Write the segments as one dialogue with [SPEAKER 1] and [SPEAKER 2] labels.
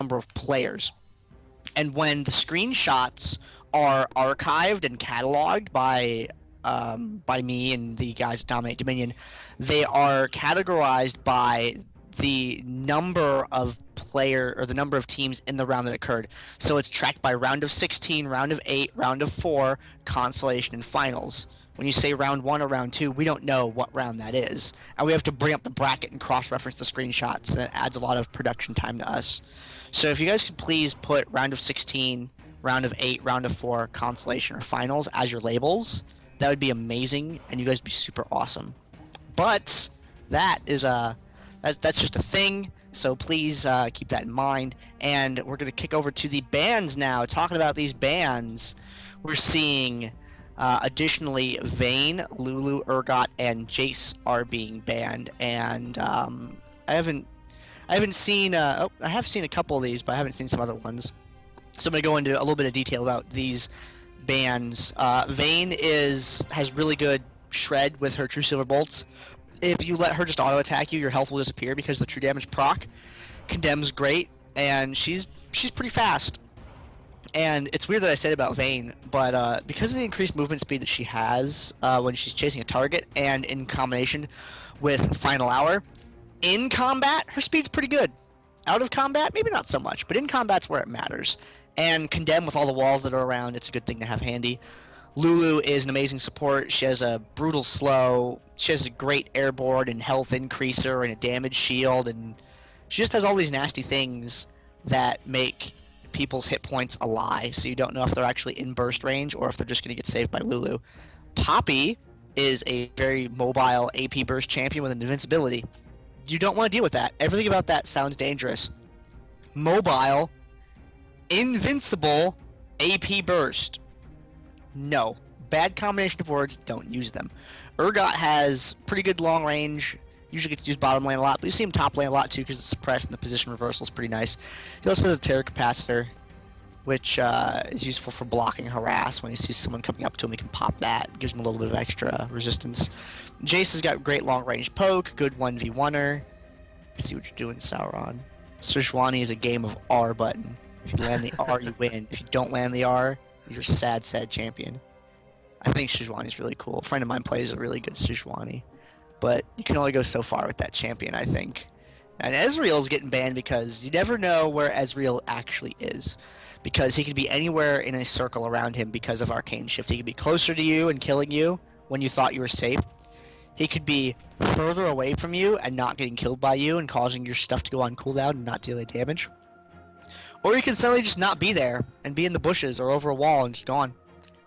[SPEAKER 1] number of players. And when the screenshots are archived and cataloged by me and the guys at Dominate Dominion, they are categorized by the number of the number of teams in the round that occurred. So it's tracked by round of 16, round of 8, round of 4, consolation, and finals. When you say round 1 or round 2, we don't know what round that is. And we have to bring up the bracket and cross-reference the screenshots, and it adds a lot of production time to us. So if you guys could please put round of 16, round of 8, round of 4, consolation, or finals as your labels, that would be amazing, and you guys would be super awesome. But that is that's just a thing, so please keep that in mind. And we're going to kick over to the bans now. Talking about these bans, we're seeing additionally Vayne, Lulu, Urgot, and Jace are being banned. And I haven't seen I have seen a couple of these, but I haven't seen some other ones. So I'm going to go into a little bit of detail about these bans. Vayne has really good shred with her True Silver Bolts. If you let her just auto attack you, your health will disappear because the true damage proc. Condemn's great, and she's pretty fast. And it's weird that I said about Vayne, but because of the increased movement speed that she has when she's chasing a target, and in combination with Final Hour, in combat her speed's pretty good. Out of combat, maybe not so much, but in combat's where it matters. And Condemn, with all the walls that are around, it's a good thing to have handy. Lulu is an amazing support. She has a brutal slow. She has a great airborne and health increaser and a damage shield, and she just has all these nasty things that make people's hit points a lie, so you don't know if they're actually in burst range or if they're just going to get saved by Lulu. Poppy is a very mobile AP burst champion with an invincibility. You don't want to deal with that. Everything about that sounds dangerous. Mobile, invincible, AP burst. No. Bad combination of words, don't use them. Urgot has pretty good long range. Usually gets to use bottom lane a lot, but you see him top lane a lot too because it's suppressed and the position reversal is pretty nice. He also has a Terror Capacitor, which is useful for blocking harass. When he sees someone coming up to him, he can pop that. It gives him a little bit of extra resistance. Jace has got great long range poke, good 1v1er. See what you're doing, Sauron. Sejuani is a game of R button. If you land the R, you win. If you don't land the R, you're a sad, sad champion. I think Sejuani is really cool. A friend of mine plays a really good Sejuani. But you can only go so far with that champion, I think. And Ezreal's getting banned because you never know where Ezreal actually is. Because he could be anywhere in a circle around him because of Arcane Shift. He could be closer to you and killing you when you thought you were safe. He could be further away from you and not getting killed by you and causing your stuff to go on cooldown and not deal any damage. Or he can suddenly just not be there and be in the bushes or over a wall and just gone.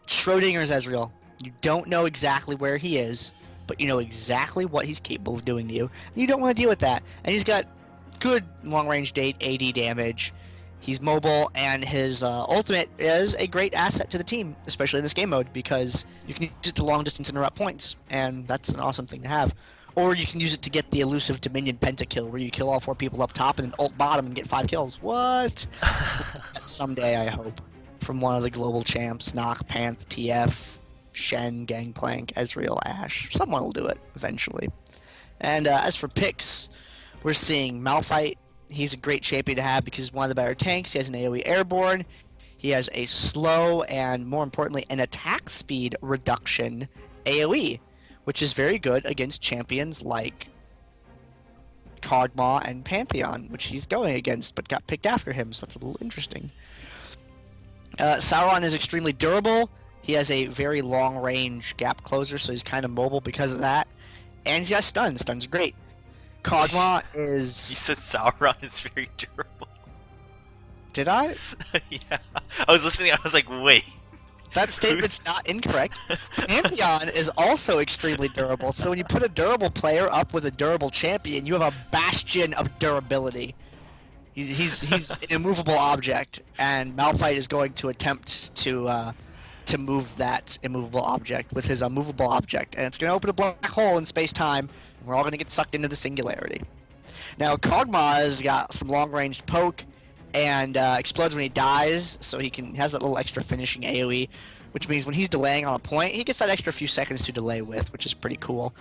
[SPEAKER 1] Schrodinger's Ezreal. You don't know exactly where he is, but you know exactly what he's capable of doing to you. And you don't want to deal with that. And he's got good long-range AD damage. He's mobile, and his ultimate is a great asset to the team, especially in this game mode, because you can use it to long-distance interrupt points, and that's an awesome thing to have. Or you can use it to get the elusive Dominion pentakill, where you kill all 4 people up top and then ult bottom and get 5 kills. What? That's someday, I hope. From one of the global champs, Nock, Panth, TF, Shen, Gangplank, Ezreal, Ashe. Someone will do it, eventually. And as for picks, we're seeing Malphite. He's a great champion to have because he's one of the better tanks. He has an AoE airborne. He has a slow and, more importantly, an attack speed reduction AoE, which is very good against champions like Kog'Maw and Pantheon, which he's going against but got picked after him, so that's a little interesting. Sauron is extremely durable. He has a very long-range gap closer, so he's kind of mobile because of that. And he's got stun. Stun's great. Kog'Maw is...
[SPEAKER 2] You said Sauron is very durable.
[SPEAKER 1] Did I?
[SPEAKER 2] Yeah. I was listening, I was like, wait.
[SPEAKER 1] That statement's not incorrect. Pantheon is also extremely durable, so when you put a durable player up with a durable champion, you have a bastion of durability. He's an immovable object, and Malphite is going to attempt to move that immovable object with his unmovable object, and it's going to open a black hole in space-time, and we're all going to get sucked into the singularity. Now, Kog'Maw has got some long-range poke, and explodes when he dies, so he has that little extra finishing AoE, which means when he's delaying on a point, he gets that extra few seconds to delay with, which is pretty cool.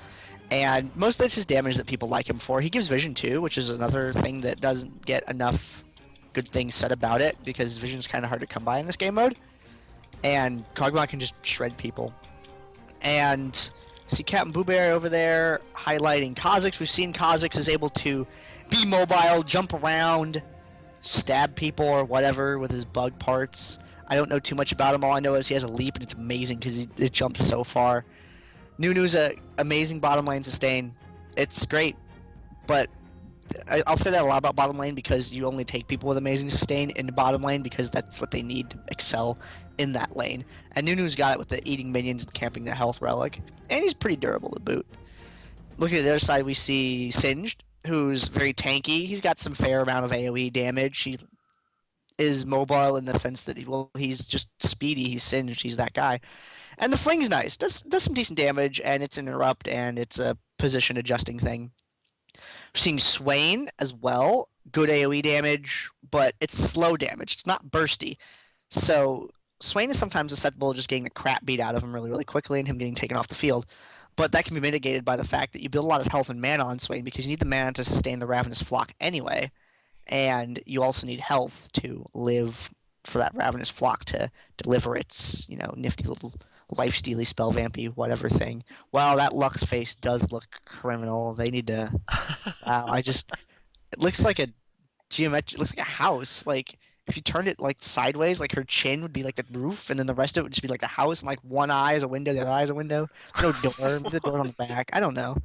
[SPEAKER 1] And most of this is damage that people like him for. He gives vision too, which is another thing that doesn't get enough good things said about it because Vision's kind of hard to come by in this game mode, and Kog'Maw can just shred people. And see Captain Booberry over there highlighting Kha'Zix. We've seen Kha'Zix is able to be mobile, jump around, stab people or whatever with his bug parts. I don't know too much about him. All I know is he has a leap and it's amazing because it jumps so far. Nunu's a amazing bottom lane sustain. It's great, but I'll say that a lot about bottom lane because you only take people with amazing sustain into bottom lane because that's what they need to excel in that lane. And Nunu's got it with the eating minions and camping the health relic, and he's pretty durable to boot. Looking at the other side, we see Singed, who's very tanky. He's got some fair amount of AoE damage. He is mobile in the sense that he's just speedy. He's Singed. He's that guy. And the fling's nice. Does some decent damage, and it's an interrupt, and it's a position adjusting thing. We're seeing Swain as well. Good AoE damage, but it's slow damage. It's not bursty. So Swain is sometimes susceptible to just getting the crap beat out of him really, really quickly and him getting taken off the field. But that can be mitigated by the fact that you build a lot of health and mana on Swain because you need the mana to sustain the Ravenous Flock anyway. And you also need health to live for that Ravenous Flock to deliver its, nifty little life-stealy, spell vampy, whatever thing. Wow, that Lux face does look criminal. They need to. Wow, it looks like a geometry. It looks like a house. Like if you turned it like sideways, like her chin would be like the roof, and then the rest of it would just be like the house, and like one eye is a window, the other eye is a window. There's no door. Maybe the door's on the back. I don't know.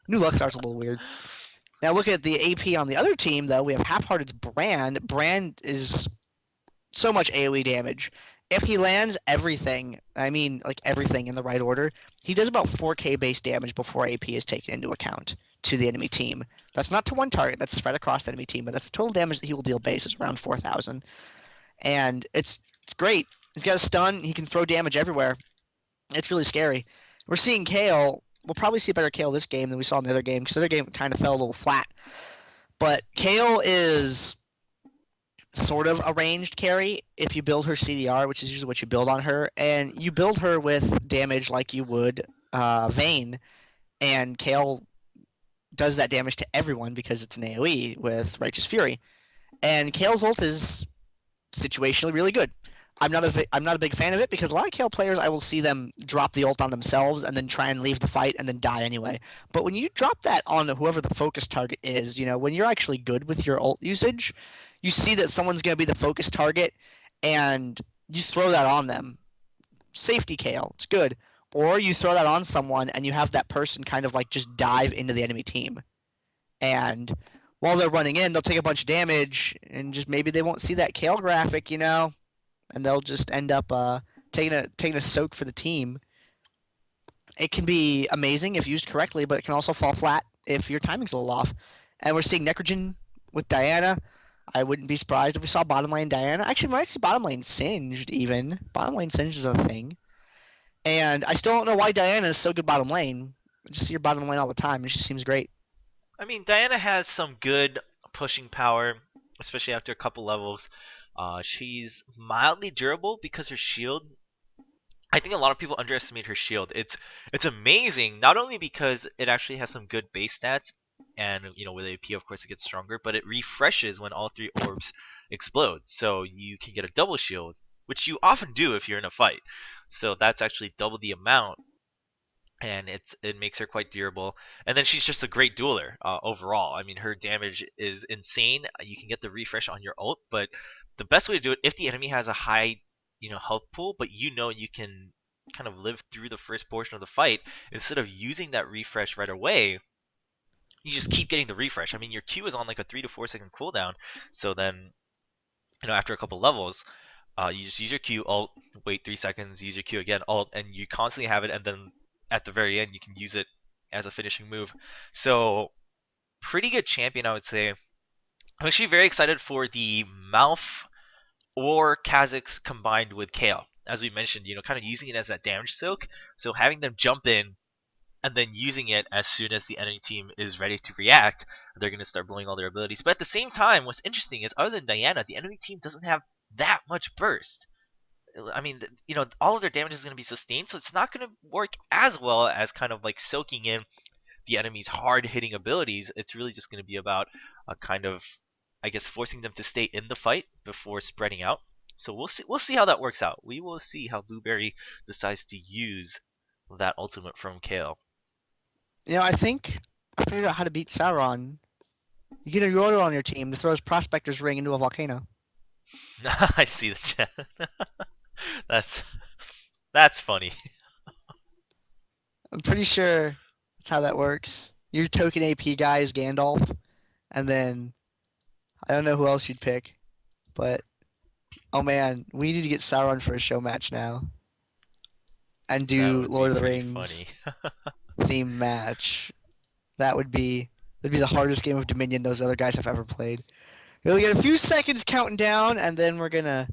[SPEAKER 1] New Luxart's a little weird. Now look at the AP on the other team, though. We have Half-Hearted's Brand. Brand is so much AoE damage. If he lands everything, I mean like everything in the right order, he does about 4k base damage before AP is taken into account to the enemy team. That's not to one target, that's spread across the enemy team, but that's the total damage that he will deal base is around 4,000. And it's great. He's got a stun, he can throw damage everywhere. It's really scary. We're seeing Kale. We'll probably see better Kale this game than we saw in the other game because the other game kind of fell a little flat. But Kale is sort of a ranged carry if you build her CDR, which is usually what you build on her, and you build her with damage like you would Vayne, and Kale does that damage to everyone because it's an AoE with Righteous Fury. And Kale's ult is situationally really good. I'm not a big fan of it because a lot of Kale players I will see them drop the ult on themselves and then try and leave the fight and then die anyway. But when you drop that on whoever the focus target is, when you're actually good with your ult usage, you see that someone's going to be the focus target and you throw that on them. Safety Kale, it's good. Or you throw that on someone and you have that person kind of like just dive into the enemy team. And while they're running in, they'll take a bunch of damage and just maybe they won't see that Kale graphic, and they'll just end up taking a soak for the team. It can be amazing if used correctly, but it can also fall flat if your timing's a little off. And we're seeing Necrogen with Diana. I wouldn't be surprised if we saw bottom lane Diana. Actually, we might see bottom lane Singed even. Bottom lane Singed is a thing. And I still don't know why Diana is so good bottom lane. I just see her bottom lane all the time, and she seems great.
[SPEAKER 2] I mean, Diana has some good pushing power, especially after a couple levels. She's mildly durable because her shield. I think a lot of people underestimate her shield. It's amazing not only because it actually has some good base stats, and with AP of course it gets stronger, but it refreshes when all three orbs explode, so you can get a double shield, which you often do if you're in a fight. So that's actually double the amount, and it makes her quite durable. And then she's just a great dueler overall. I mean, her damage is insane. You can get the refresh on your ult, but the best way to do it if the enemy has a high health pool, but you can kind of live through the first portion of the fight, instead of using that refresh right away, you just keep getting the refresh. I mean, your Q is on like a 3 to 4 second cooldown, so then after a couple levels, you just use your Q, ult, wait 3 seconds, use your Q again, ult, and you constantly have it. And then at the very end, you can use it as a finishing move. So pretty good champion, I would say. I'm actually very excited for the Malf or Kha'Zix combined with Kale. As we mentioned, kind of using it as that damage soak. So having them jump in and then using it as soon as the enemy team is ready to react, they're going to start blowing all their abilities. But at the same time, what's interesting is other than Diana, the enemy team doesn't have that much burst. I mean, all of their damage is going to be sustained, so it's not going to work as well as kind of like soaking in the enemy's hard hitting abilities. It's really just going to be about a kind of I guess forcing them to stay in the fight before spreading out. So we'll see how that works out. We will see how Blueberry decides to use that ultimate from Kale.
[SPEAKER 1] I think I figured out how to beat Sauron. You get a Yordle on your team to throw his Prospector's Ring into a volcano.
[SPEAKER 2] I see the chat. that's that's funny.
[SPEAKER 1] I'm pretty sure that's how that works. Your token AP guy is Gandalf, and then I don't know who else you'd pick, but oh man, we need to get Sauron for a show match now and
[SPEAKER 2] That
[SPEAKER 1] do
[SPEAKER 2] would be
[SPEAKER 1] Lord of the
[SPEAKER 2] pretty funny.
[SPEAKER 1] Rings theme match. That'd be the hardest game of Dominion those other guys have ever played. We'll get a few seconds counting down, and then we're gonna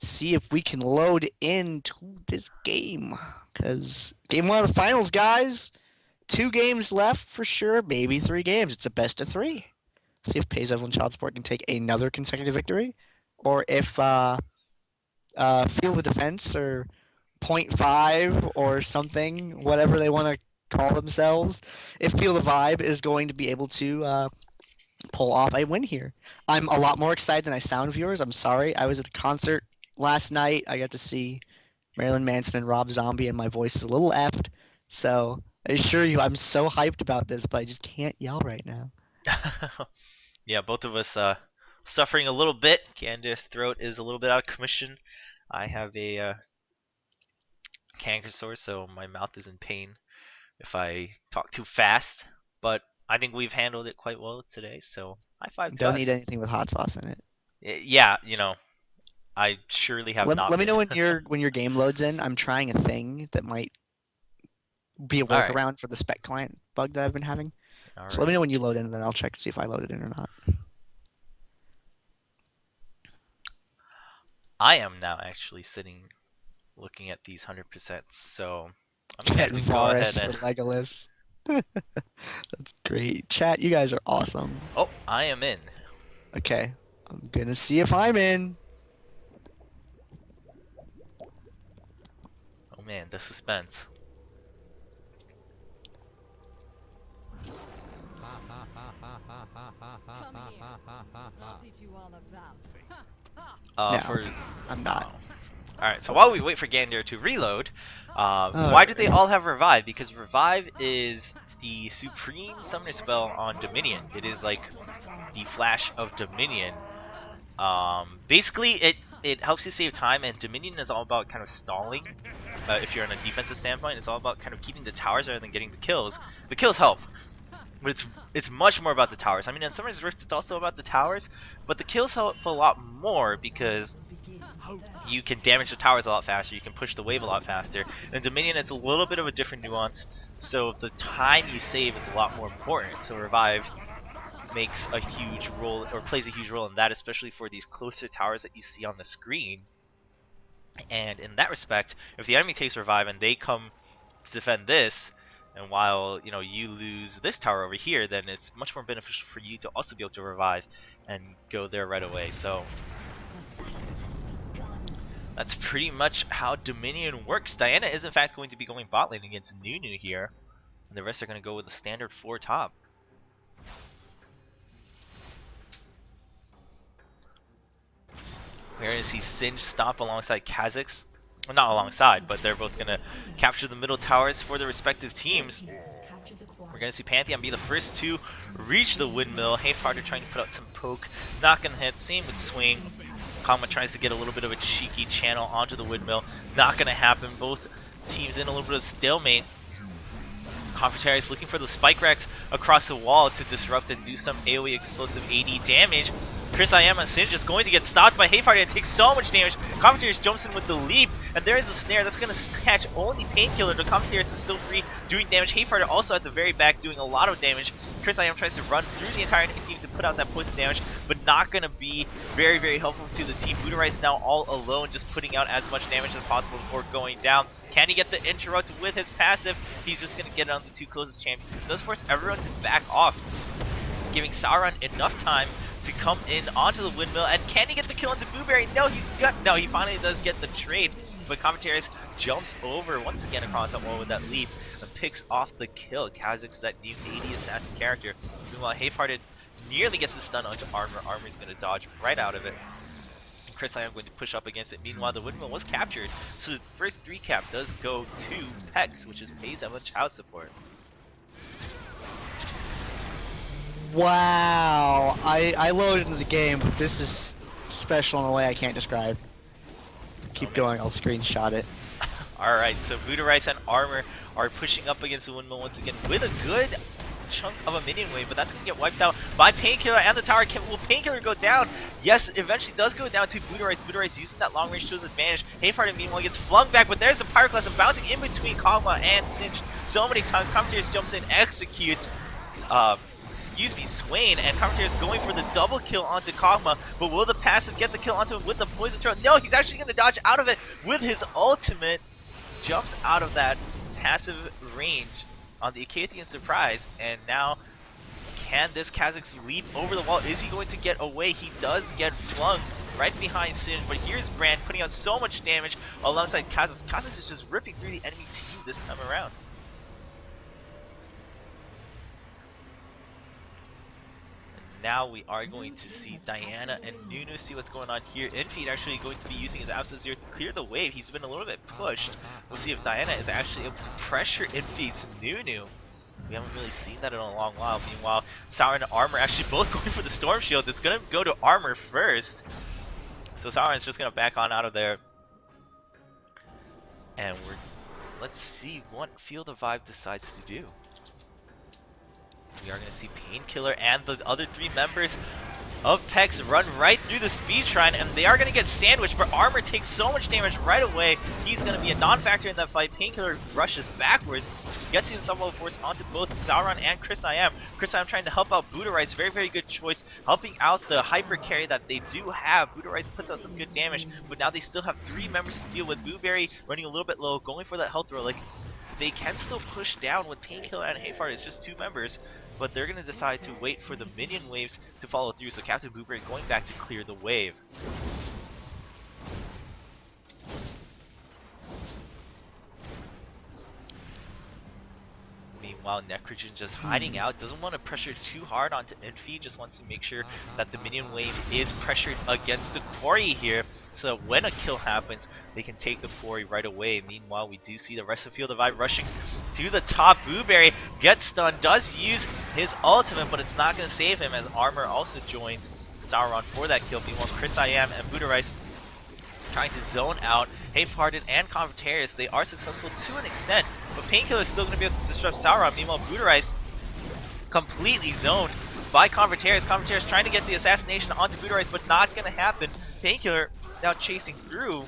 [SPEAKER 1] see if we can load into this game. Cause game one of the finals, guys. 2 games left for sure, maybe 3 games. It's a best of 3. See if Pays Evelyn Child Sport can take another consecutive victory, or if Field of Defense or point 0.5 or something, whatever they want to call themselves, if Feel the Vibe is going to be able to pull off a win here. I'm a lot more excited than I sound, viewers. I'm sorry. I was at a concert last night. I got to see Marilyn Manson and Rob Zombie, and my voice is a little effed. So I assure you, I'm so hyped about this, but I just can't yell right now.
[SPEAKER 2] Yeah, both of us suffering a little bit. Candace's throat is a little bit out of commission. I have a canker sore, so my mouth is in pain if I talk too fast. But I think we've handled it quite well today, so high five to
[SPEAKER 1] Don't eat
[SPEAKER 2] us.
[SPEAKER 1] anything with hot sauce in it.
[SPEAKER 2] Yeah, I surely have not
[SPEAKER 1] Let me
[SPEAKER 2] been.
[SPEAKER 1] know when your game loads in. I'm trying a thing that might be a
[SPEAKER 2] All right,
[SPEAKER 1] workaround for the spec client bug that I've been having.
[SPEAKER 2] all
[SPEAKER 1] So let me know
[SPEAKER 2] right.
[SPEAKER 1] when you load in, and then I'll check to see if I loaded in or not.
[SPEAKER 2] I am now actually sitting looking at these 100%, so I'm gonna
[SPEAKER 1] Get
[SPEAKER 2] have to go ahead
[SPEAKER 1] Varus for
[SPEAKER 2] and.
[SPEAKER 1] Legolas. That's great. Chat, you guys are awesome.
[SPEAKER 2] Oh, I am in.
[SPEAKER 1] Okay, I'm gonna see if I'm in.
[SPEAKER 2] Oh man, the suspense.
[SPEAKER 3] Come here. I'll teach you all about
[SPEAKER 2] For
[SPEAKER 1] No, I'm not.
[SPEAKER 2] oh. Alright, so while we wait for Gander to reload, why do they
[SPEAKER 1] Alright.
[SPEAKER 2] all have Revive? Because Revive is the supreme summoner spell on Dominion. It is like the Flash of Dominion. Basically, it helps you save time, and Dominion is all about kind of stalling. If you're on a defensive standpoint, it's all about kind of keeping the towers rather than getting the kills. The kills help, but it's much more about the towers. I mean, in Summoner's Rift, it's also about the towers, but the kills help a lot more because you can damage the towers a lot faster, you can push the wave a lot faster. In Dominion, it's a little bit of a different nuance, so the time you save is a lot more important. So Revive makes a huge role, or plays a huge role in that, especially for these closer towers that you see on the screen. And in that respect, if the enemy takes Revive and they come to defend this, and while you lose this tower over here, then it's much more beneficial for you to also be able to revive and go there right away. So that's pretty much how Dominion works. Diana is in fact going to be going bot lane against Nunu here, and the rest are going to go with a standard 4 top. We're going to see Singe stop alongside Kha'Zix. Well, not alongside, but they're both going to capture the middle towers for their respective teams. We're going to see Pantheon be the first to reach the windmill. Hayfarder trying to put out some poke. Not going to hit. Same with Swing. Kama tries to get a little bit of a cheeky channel onto the windmill. Not going to happen. Both teams in a little bit of stalemate. Confratarius looking for the Spike Rex across the wall to disrupt and do some AoE explosive AD damage. Chris Ayama and Singe is going to get stopped by Hayfarder and take so much damage. Confratarius jumps in with the leap, and there is a snare that's going to catch only Painkiller. The Confratarius is still free, doing damage. Hayfarder also at the very back doing a lot of damage. Chris Ayama tries to run through the entire team to put out that poison damage, but not going to be very, very helpful to the team. Budorai is now all alone, just putting out as much damage as possible before going down. Can he get the interrupt with his passive? He's just going to get it on the 2 closest champions. It does force everyone to back off, giving Sauron enough time to come in onto the windmill. And can he get the kill into Blueberry? No, he finally does get the trade. But Commentaries jumps over once again across that wall with that leap and picks off the kill. Kha'Zix, that new AD assassin character. Meanwhile, Hayfarted nearly gets the stun onto Armor. Armor's going to dodge right out of it. And Chris I am going to push up against it. Meanwhile, the windmill was captured. So the first 3 cap does go to PECS, which is pays that much child support.
[SPEAKER 1] Wow. I loaded into the game, but this is special in a way I can't describe. Keep going, I'll screenshot it.
[SPEAKER 2] Alright, so Buddha Rice and Armor are pushing up against the windmill once again with a good chunk of a minion wave, but that's going to get wiped out by Painkiller and the tower. Will Painkiller go down? Yes, eventually does go down to Buddha Rice. Buddha Rice using that long range to his advantage. Hayfarted meanwhile gets flung back, but there's the Pyroclast and bouncing in between Kog'Maw and Singe so many times. Commentators jumps in, executes Swain, and Commentators going for the double kill onto Kog'Maw, but will the passive get the kill onto him with the poison throw? No, he's actually going to dodge out of it with his ultimate. Jumps out of that passive range on the Acacian Surprise, and now can this Kha'Zix leap over the wall? Is he going to get away? He does get flung right behind Singe, but here's Brand putting out so much damage alongside Kha'Zix. Kha'Zix is just ripping through the enemy team this time around. Now we are going to see Diana and Nunu see what's going on here. Infeed actually going to be using his Absolute Zero to clear the wave. He's been a little bit pushed. We'll see if Diana is actually able to pressure Infeed's Nunu. We haven't really seen that in a long while. Meanwhile, Sauron and Armor actually both going for the Storm Shield. It's going to go to Armor first. So Sauron's just going to back on out of there. And let's see what Field of Vibe decides to do. We are going to see Painkiller and the other 3 members of PECS run right through the Speed Shrine, and they are going to get sandwiched, but Armor takes so much damage right away. He's going to be a non-factor in that fight. Painkiller rushes backwards, gets in some level force onto both Sauron and Chris I Am. Chris I Am trying to help out Buddha Rice. Very, very good choice, helping out the hyper carry that they do have. Buddha Rice puts out some good damage, but now they still have 3 members to deal with. Blueberry running a little bit low, going for that health relic. They can still push down with Painkiller and Hayfart. It's just 2 members, but they're going to decide to wait for the minion waves to follow through. So Captain Blueberry going back to clear the wave. Meanwhile, Necrogen just hiding out, doesn't want to pressure too hard onto Infeed, just wants to make sure that the minion wave is pressured against the quarry here, so that when a kill happens, they can take the quarry right away. Meanwhile, we do see the rest of Field of Vibe rushing to the top. Blueberry gets stunned, does use his ultimate, but it's not going to save him as Armor also joins Sauron for that kill. Meanwhile, Chris I Am and Buddha Rice trying to zone out Half-Hearted and Convertarius. They are successful to an extent, but Painkiller is still going to be able to disrupt Sauron. Meanwhile, Buddha Rice completely zoned by Convertarius. Convertarius trying to get the assassination onto Buddha Rice, but not going to happen. Painkiller now chasing through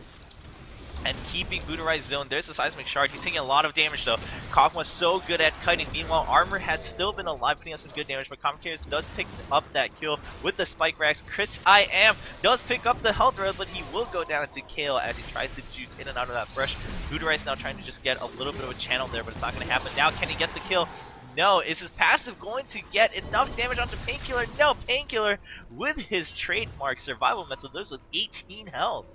[SPEAKER 2] and keeping Buddha Rice zoned. There's the Seismic Shard. He's taking a lot of damage though. Kog'Maw's so good at cutting. Meanwhile, Armor has still been alive, putting out some good damage, but Commentators does pick up that kill with the Spike Racks. Chris I Am does pick up the health rail, but he will go down to Kale as he tries to juke in and out of that brush. Buddha Rice now trying to just get a little bit of a channel there, but it's not going to happen. Now, can he get the kill? No. Is his passive going to get enough damage onto Painkiller? No. Painkiller with his trademark survival method lives with 18 health.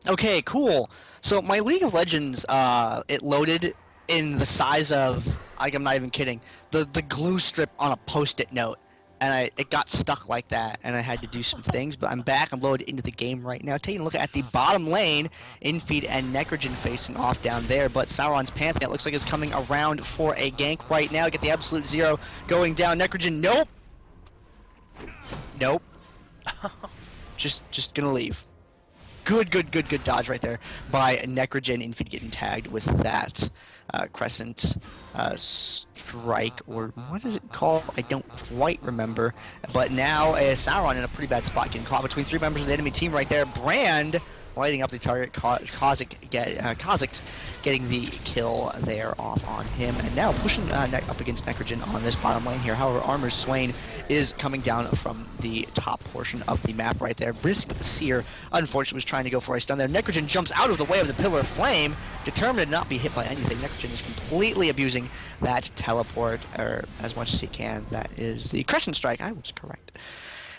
[SPEAKER 1] Okay, cool. So my League of Legends, it loaded in the size of, like, I'm not even kidding, the glue strip on a Post-it note, and it got stuck like that, and I had to do some things. But I'm back. I'm loaded into the game right now. Taking a look at the bottom lane, Infeed and Necrogen facing off down there. But Sauron's Pantheon, it looks like, is coming around for a gank right now. Get the Absolute Zero going down. Necrogen, nope. Nope. Just gonna leave. Good dodge right there by Necrogen. Infeed getting tagged with that Crescent Strike, or what is it called? I don't quite remember. But now Sauron in a pretty bad spot, getting caught between 3 members of the enemy team right there. Brand lighting up the target. Kha'Zix getting the kill there off on him, and now pushing up against Necrogen on this bottom lane here. However, Armor's Swain is coming down from the top portion of the map right there. Brisk with the Seer, unfortunately, was trying to go for a stun there. Necrogen jumps out of the way of the Pillar of Flame, determined to not be hit by anything. Necrogen is completely abusing that teleport, or as much as he can. That is the Crescent Strike. I was correct.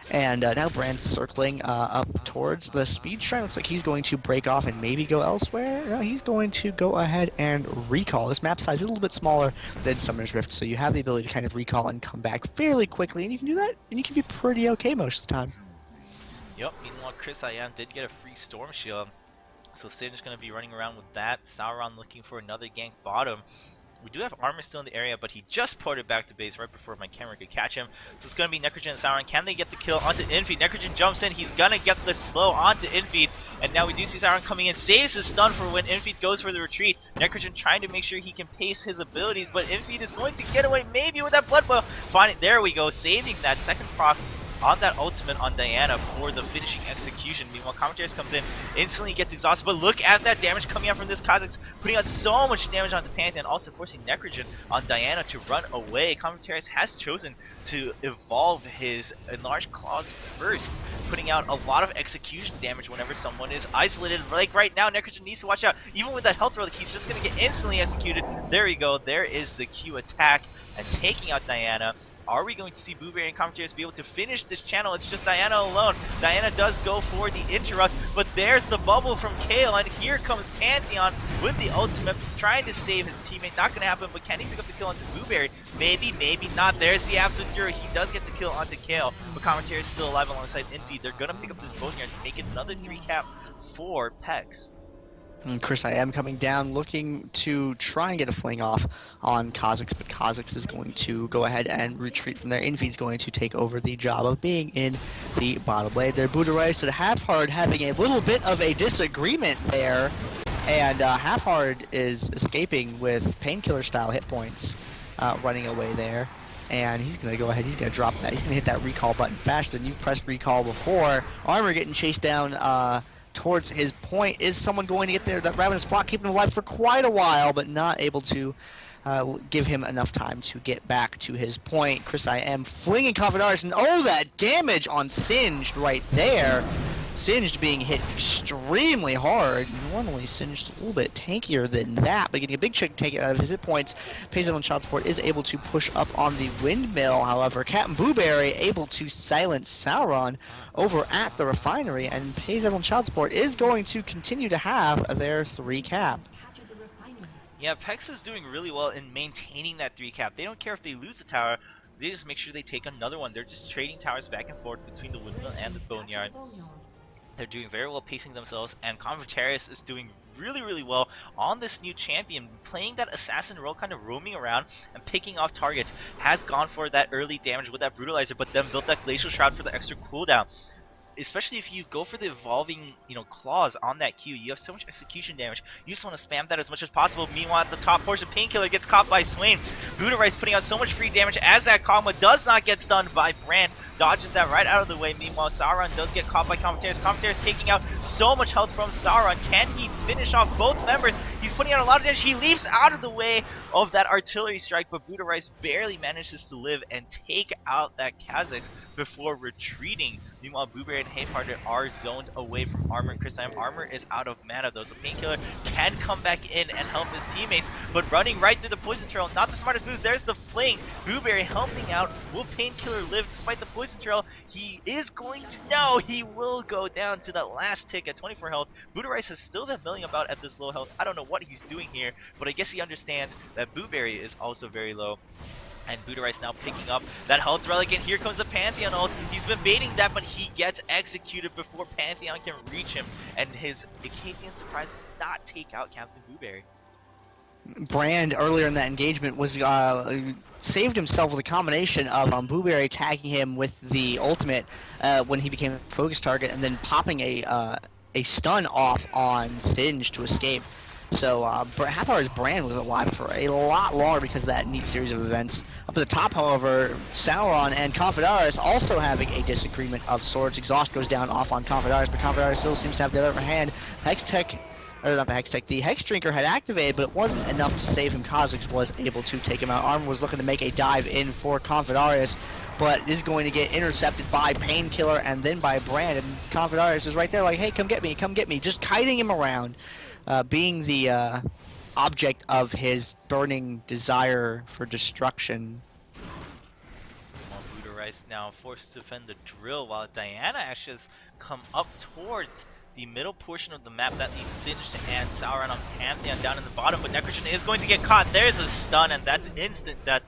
[SPEAKER 1] And now Brand's circling up towards the speed shrine. Looks like he's going to break off and maybe go elsewhere. No, he's going to go ahead and recall. This map size is a little bit smaller than Summoner's Rift, so you have the ability to kind of recall and come back fairly quickly, and you can do that, and you can be pretty okay most of the time.
[SPEAKER 2] Yep, meanwhile Chris Ian did get a free Storm Shield, so Sin's going to be running around with that. Sauron looking for another gank bottom. We do have Armor still in the area, but he just ported back to base right before my camera could catch him. So it's going to be Necrogen and Sauron. Can they get the kill onto Infeed? Necrogen jumps in. He's going to get the slow onto Infeed. And now we do see Sauron coming in. Saves his stun for when Infeed goes for the retreat. Necrogen trying to make sure he can pace his abilities, but Infeed is going to get away maybe with that Blood Boil. There we go, saving that second proc on that ultimate on Diana for the finishing execution. Meanwhile, Commentaries comes in, instantly gets exhausted, but look at that damage coming out from this Kha'Zix, putting out so much damage onto Pantheon, also forcing Necrogen on Diana to run away. Commentaries has chosen to evolve his Enlarged Claws first, putting out a lot of execution damage whenever someone is isolated. Like right now, Necrogen needs to watch out. Even with that health relic, he's just going to get instantly executed. There we go, there is the Q attack, and taking out Diana. Are we going to see Blueberry and Commentators be able to finish this channel? It's just Diana alone. Diana does go for the interrupt, but there's the bubble from Kale, and here comes Pantheon with the ultimate, trying to save his teammate. Not going to happen, but can he pick up the kill onto Blueberry? Maybe, maybe not. There's the Absolute Fury. He does get the kill onto Kale, but Commentators still alive alongside Infeed. They're going to pick up this Boneyard to make it another 3-cap for PECS.
[SPEAKER 1] And Chris Iam coming down, looking to try and get a fling off on Kha'Zix, but Kha'Zix is going to go ahead and retreat from there. Infeed's going to take over the job of being in the bottom lane. There, Budarice and Halfhard having a little bit of a disagreement there, and Halfhard is escaping with painkiller style hit points, running away there. And he's going to go ahead, he's going to drop that. He's going to hit that recall button faster than you've pressed recall before. Armor getting chased down towards his point. Is someone going to get there? That Ravenous Flock keeping him alive for quite a while, but not able to give him enough time to get back to his point. Chris Iam flinging Confidars, and oh, that damage on Singed right there. Singed being hit extremely hard. Normally Singed a little bit tankier than that, but getting a big chunk to take it out of his hit points. Payzell and Child Support is able to push up on the windmill. However, Captain Blueberry able to silence Sauron over at the refinery, and Payzell and Child Support is going to continue to have their 3-cap.
[SPEAKER 2] Yeah, PECS is doing really well in maintaining that 3-cap. They don't care if they lose the tower. They just make sure they take another one. They're just trading towers back and forth between the windmill and the boneyard. They're doing very well pacing themselves, and Convertarius is doing really well on this new champion, playing that assassin role, kind of roaming around and picking off targets. Has gone for that early damage with that brutalizer, but then built that glacial shroud for the extra cooldown. Especially if you go for the evolving, claws on that Q, you have so much execution damage. You just want to spam that as much as possible. Meanwhile, at the top portion, Painkiller gets caught by Swain. Buddha Rice putting out so much free damage as that Kog'Maw does not get stunned by Brand. Dodges that right out of the way. Meanwhile, Sauron does get caught by Commentaries. Commentaries taking out so much health from Sauron. Can he finish off both members? He's putting out a lot of damage. He leaps out of the way of that artillery strike, but Buddha Rice barely manages to live and take out that Kha'Zix before retreating. Meanwhile, Blueberry and Hayparter are zoned away from Armor and Chris Iam. Armor is out of mana though, so Painkiller can come back in and help his teammates, but running right through the poison trail, not the smartest move. There's the fling. Blueberry helping out. Will Painkiller live despite the poison trail? He is going to. No, he will go down to that last tick at 24 health. Buddha Rice is still that milling about at this low health. I don't know what he's doing here, but I guess he understands that Blueberry is also very low. And Buddha Rice now picking up that health relic, and here comes the Pantheon ult. He's been baiting that, but he gets executed before Pantheon can reach him, and his Acadian surprise will not take out Captain Blueberry.
[SPEAKER 1] Brand earlier in that engagement was saved himself with a combination of Blueberry tagging him with the ultimate when he became a focus target, and then popping a stun off on Singe to escape. So half hour's Brand was alive for a lot longer because of that neat series of events. Up at the top, however, Sauron and Confidaris also having a disagreement of sorts. Exhaust goes down off on Confidaris, but Confidaris still seems to have the other hand. Hextech, or not the Hextech, the Hex Drinker had activated, but it wasn't enough to save him. Kha'Zix was able to take him out. Armor was looking to make a dive in for Confidaris, but is going to get intercepted by Painkiller and then by Brand, and Confidaris is right there like, hey, come get me, just kiting him around. Being the object of his burning desire for destruction.
[SPEAKER 2] Buddha Rice now forced to defend the drill, while Diana actually has come up towards the middle portion of the map. That leaves Singed and Sauron on Pantheon down in the bottom, but Necrogen is going to get caught. There's a stun, and that's instant death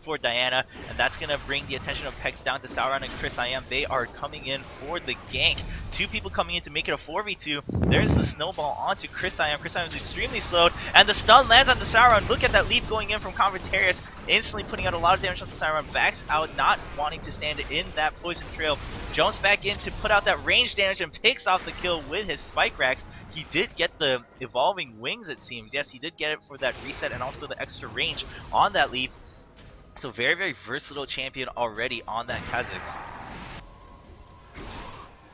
[SPEAKER 2] for Diana, and that's going to bring the attention of PECS down to Sauron and Chris I Am. They are coming in for the gank. Two people coming in to make it a 4v2. There's the snowball onto Chris I Am. Chris I Am is extremely slowed, and the stun lands onto Sauron. Look at that leap going in from Convertarius, instantly putting out a lot of damage onto Sauron. Backs out, not wanting to stand in that poison trail. Jumps back in to put out that range damage and picks off the kill with his spike racks. He did get the evolving wings, it seems. Yes, he did get it for that reset and also the extra range on that leap. So very, very versatile champion already on that Kha'Zix.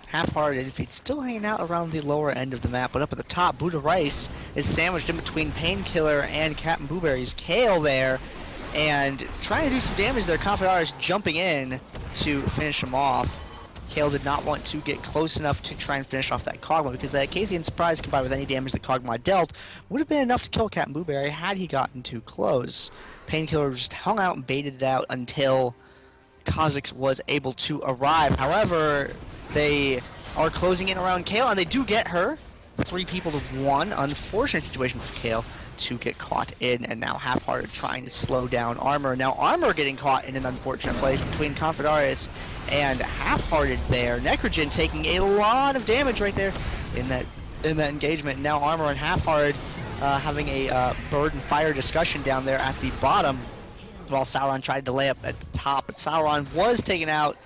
[SPEAKER 1] Half-hearted feet still hanging out around the lower end of the map, but up at the top, Buddha Rice is sandwiched in between Painkiller and Captain Blueberry's Kale there, and trying to do some damage there. Confederaris jumping in to finish him off. Kale did not want to get close enough to try and finish off that Kog'Maw, because that Casian Surprise combined with any damage that Kog'Maw dealt would have been enough to kill Captain Blueberry had he gotten too close. Painkiller just hung out and baited it out until Kha'Zix was able to arrive. However, they are closing in around Kale, and they do get her. 3 people to 1. Unfortunate situation for Kale to get caught in, and now Half-Hearted trying to slow down Armor. Now Armor getting caught in an unfortunate place between Confederaris and Half-Hearted there. Necrogen taking a lot of damage right there in that engagement. Now Armor and Half-Hearted having a bird and fire discussion down there at the bottom, while Sauron tried to lay up at the top, but Sauron was taken out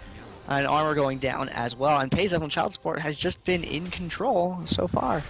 [SPEAKER 1] and Armor going down as well, and PECS and Child Support has just been in control so far.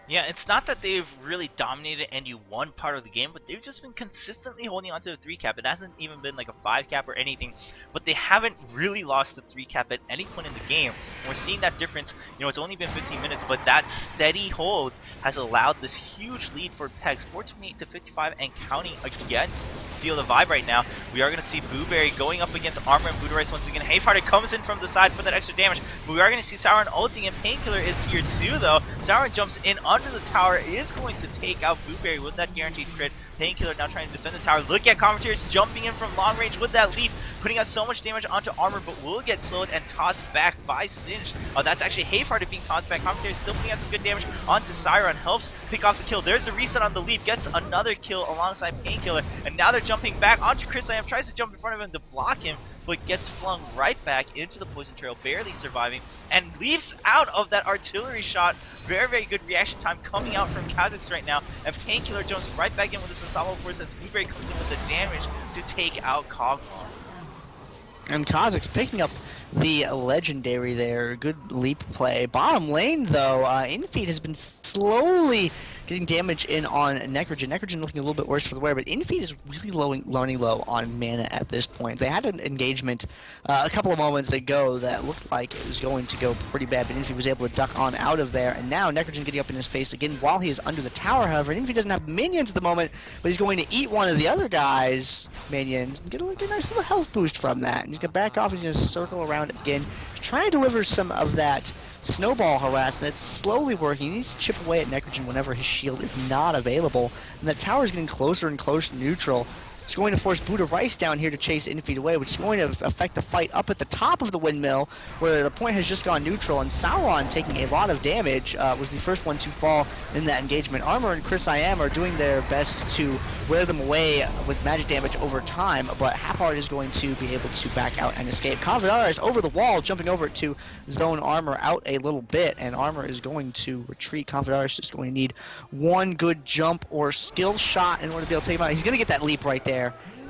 [SPEAKER 2] Yeah, it's not that they've really dominated any one part of the game, but they've just been consistently holding on to the 3 cap. It hasn't even been like a 5 cap or anything, but they haven't really lost the 3 cap at any point in the game. We're seeing that difference. You know, it's only been 15 minutes, but that steady hold has allowed this huge lead for PECS, 428 to 55 and counting against. Feel the vibe right now. We are going to see Blueberry going up against Armor and Buddha Rice once again. Hayfarted comes in from the side for that extra damage, but we are going to see Sauron ulting, and Painkiller is here too though. Sauron jumps in under the tower, is going to take out Blueberry with that guaranteed crit. Painkiller now trying to defend the tower. Look at Commentators jumping in from long range with that leap, putting out so much damage onto Armor, but will get slowed and tossed back by Singed. That's actually Hayfarted being tossed back. Commentators still putting out some good damage onto Sauron, helps pick off the kill. There's the reset on the leap, gets another kill alongside Painkiller, and now they're jumping back onto Chris I Am, tries to jump in front of him to block him, but gets flung right back into the poison trail, barely surviving, and leaps out of that artillery shot. Very, very good reaction time coming out from Kha'Zix right now, and Painkiller jumps right back in with this ensemble force as Blueberry comes in with the damage to take out Kog'Maw.
[SPEAKER 1] And Kha'Zix picking up the legendary there. Good leap play. Bottom lane, though, Infeed has been slowly getting damage in on Necrogen. Necrogen looking a little bit worse for the wear, but Infeed is really running low on mana at this point. They had an engagement a couple of moments ago that looked like it was going to go pretty bad, but Infeed was able to duck on out of there, and now Necrogen getting up in his face again while he is under the tower. However, Infeed doesn't have minions at the moment, but he's going to eat one of the other guy's minions and get a nice little health boost from that. And he's going to back off, he's going to circle around again, try to deliver some of that snowball harassment. It's slowly working. He needs to chip away at Necrogen whenever his shield is not available. And the tower is getting closer and closer to neutral. It's going to force Buddha Rice down here to chase Infeed away, which is going to affect the fight up at the top of the windmill, where the point has just gone neutral, and Sauron, taking a lot of damage, was the first one to fall in that engagement. Armor and Chris I Am are doing their best to wear them away with magic damage over time, but Half-Heart is going to be able to back out and escape. Confederaris over the wall, jumping over to zone Armor out a little bit, and Armor is going to retreat. Confederaris is going to need one good jump or skill shot in order to be able to take him out. He's going to get that leap right there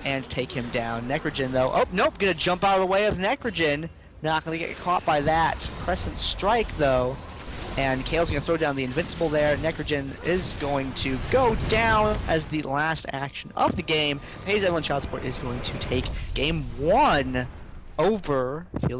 [SPEAKER 1] and take him down. Necrogen, though, oh, nope, gonna jump out of the way of Necrogen. Not gonna get caught by that Crescent Strike, though. And Kale's gonna throw down the Invincible there. Necrogen is going to go down as the last action of the game. PECS and Child Support is going to take game 1 over Field of